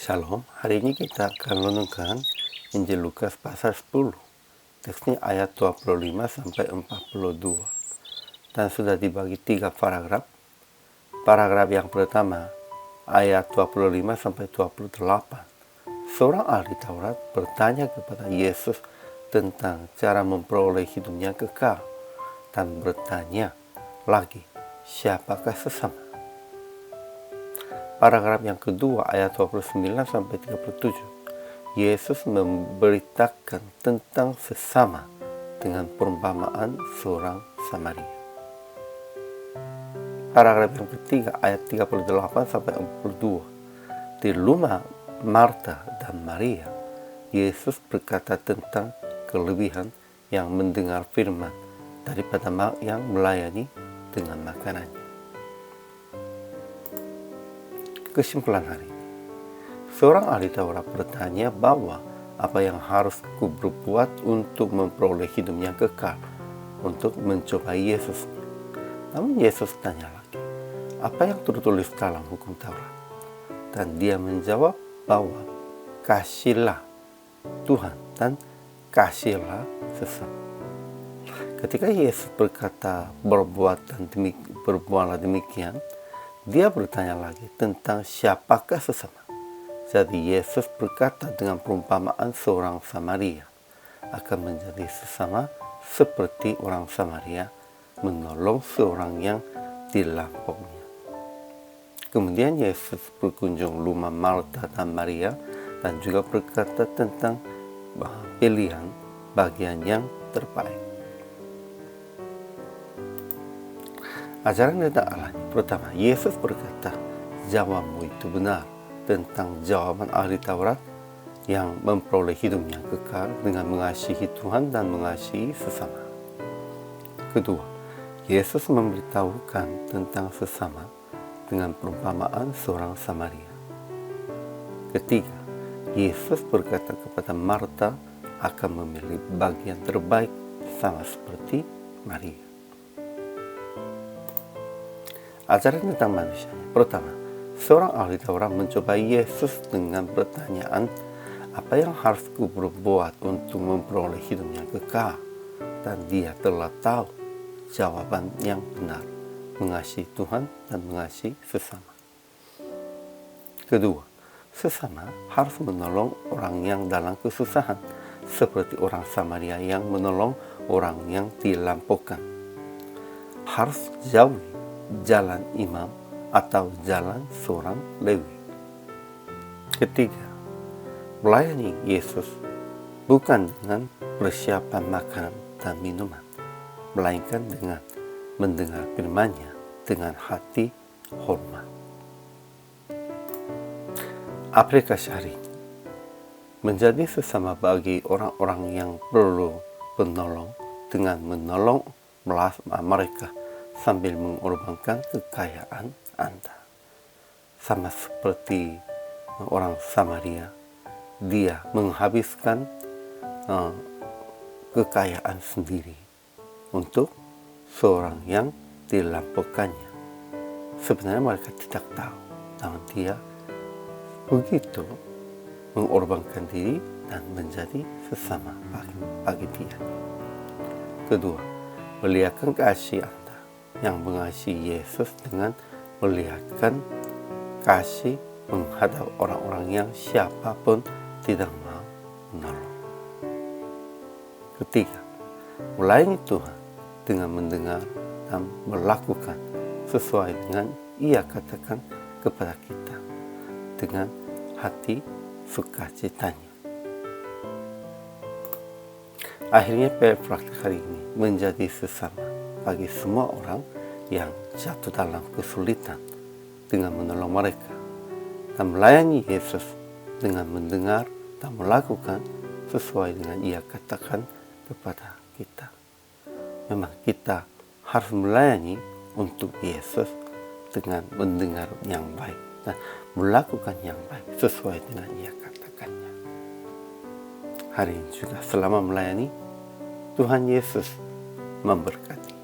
Shalom, hari ini kita akan renungkan Injil Lukas pasal 10. Teksnya ayat 25 sampai 42. Dan sudah dibagi 3 paragraf. Paragraf yang pertama, ayat 25 sampai 28. Seorang ahli Taurat bertanya kepada Yesus tentang cara memperoleh hidupnya kekal dan bertanya lagi, siapakah sesama? Paragraf yang kedua ayat 29 sampai 37. Yesus memberitakan tentang sesama dengan perumpamaan seorang Samaria. Paragraf yang ketiga ayat 38 sampai 42. Di rumah Marta dan Maria, Yesus berkata tentang kelebihan yang mendengar firman daripada yang melayani dengan makanannya. Kesimpulan hari ini, seorang ahli Taurat bertanya bahwa apa yang harus ku berbuat untuk memperoleh hidup yang kekal, untuk mencobai Yesus. Namun Yesus tanya lagi, apa yang tertulis dalam hukum Taurat? Dan dia menjawab bahwa kasihlah Tuhan dan kasihlah sesama. Ketika Yesus berkata berbuatlah demikian, dia bertanya lagi tentang siapakah sesama. Jadi Yesus berkata dengan perumpamaan seorang Samaria akan menjadi sesama seperti orang Samaria menolong seorang yang dilampauinya. Kemudian Yesus berkunjung rumah Marta dan Maria dan juga berkata tentang pilihan bagian yang terbaik. Ajaran tentang Allah. Pertama, Yesus berkata, jawabanmu itu benar tentang jawaban ahli Taurat yang memperoleh hidupnya kekal dengan mengasihi Tuhan dan mengasihi sesama. Kedua, Yesus memberitahukan tentang sesama dengan perumpamaan seorang Samaria. Ketiga, Yesus berkata kepada Marta akan memilih bagian terbaik sama seperti Maria. Ajaran tentang manusia. Pertama, seorang ahli Taurat mencoba Yesus dengan pertanyaan, apa yang harus ku berbuat untuk memperoleh hidup yang kekal? Dan dia telah tahu jawaban yang benar, mengasihi Tuhan dan mengasihi sesama. Kedua, sesama harus menolong orang yang dalam kesusahan, seperti orang Samaria yang menolong orang yang dilampaukan. Harus jauhi jalan imam atau jalan seorang Lewi. Ketiga, melayani Yesus bukan dengan persiapan makanan dan minuman, melainkan dengan mendengar firman-Nya dengan hati hormat. Aplikasi hari ini, menjadi sesama bagi orang-orang yang perlu penolong dengan menolong mereka sambil mengorbankan kekayaan Anda. Sama seperti orang Samaria, dia menghabiskan kekayaan sendiri untuk seorang yang dilampaukannya. Sebenarnya mereka tidak tahu, namun dia begitu mengorbankan diri dan menjadi sesama bagi dia. Kedua, melihatkan kasih Anda yang mengasihi Yesus dengan melihatkan kasih menghadap orang-orang yang siapapun tidak mau menolong. Ketiga, melayani Tuhan dengan mendengar dan melakukan sesuai dengan Ia katakan kepada kita dengan hati sukacitanya. Akhirnya praktik hari ini menjadi sesama bagi semua orang yang jatuh dalam kesulitan dengan menolong mereka dan melayani Yesus dengan mendengar dan melakukan sesuai dengan Ia katakan kepada kita. Memang kita harus melayani untuk Yesus dengan mendengar yang baik dan melakukan yang baik sesuai dengan Ia katakannya. Hari ini juga selama melayani, Tuhan Yesus memberkati.